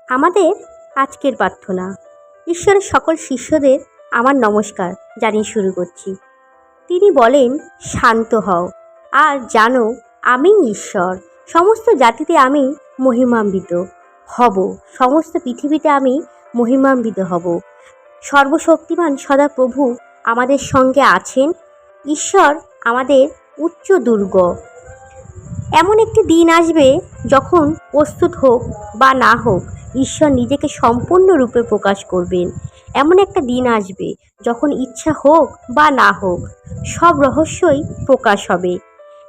আমাদের আজকের প্রার্থনা। ঈশ্বরের সকল শিষ্যদের আমার নমস্কার জানিয়ে শুরু করছি। তিনি বলেন, শান্ত হও আর জানো আমি ঈশ্বর। সমস্ত জাতিতে আমি মহিমান্বিত হব, সমস্ত পৃথিবীতে আমি মহিমান্বিত হব। সর্বশক্তিমান সদা প্রভু আমাদের সঙ্গে আছেন। ঈশ্বর আমাদের উচ্চ দুর্গ। এমন একটি দিন আসবে যখন প্রস্তুত হোক বা না হোক, ঈশ্বর নিজেকে সম্পূর্ণরূপে প্রকাশ করবেন। এমন একটা দিন আসবে যখন ইচ্ছা হোক বা না হোক, সব রহস্যই প্রকাশ হবে।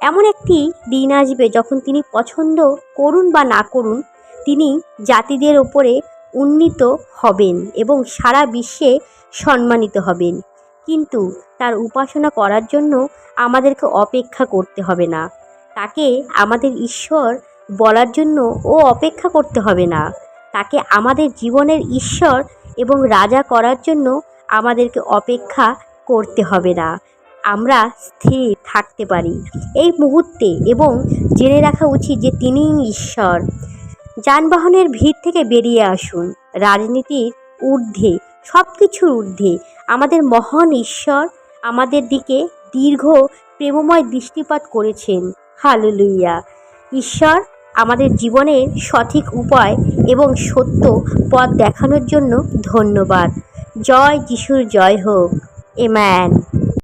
এমন একটি দিন আসবে যখন তিনি পছন্দ করুন বা না করুন, তিনি জাতিদের ওপরে উন্নীত হবেন এবং সারা বিশ্বে সম্মানিত হবেন। কিন্তু তার উপাসনা করার জন্য আমাদেরকে অপেক্ষা করতে হবে না। তাকে আমাদের ঈশ্বর বলার জন্য অপেক্ষা করতে হবে না। তাকে আমাদের জীবনের ঈশ্বর এবং রাজা করার জন্য আমাদেরকে অপেক্ষা করতে হবে না। আমরা স্থির থাকতে পারি এই মুহূর্তে এবং জেনে রাখা উচিত যে তিনিই ঈশ্বর। যানবাহনের ভিড় থেকে বেরিয়ে আসুন। রাজনীতির ঊর্ধ্বে, সব কিছুর ঊর্ধ্বে আমাদের মহান ঈশ্বর আমাদের দিকে দীর্ঘ প্রেমময় দৃষ্টিপাত করেছেন। হালেলুয়া! ঈশ্বর আমাদের জীবনের সঠিক উপায় এবং সত্য পথ দেখানোর জন্য ধন্যবাদ। জয় যিশুর জয় হোক। আমেন।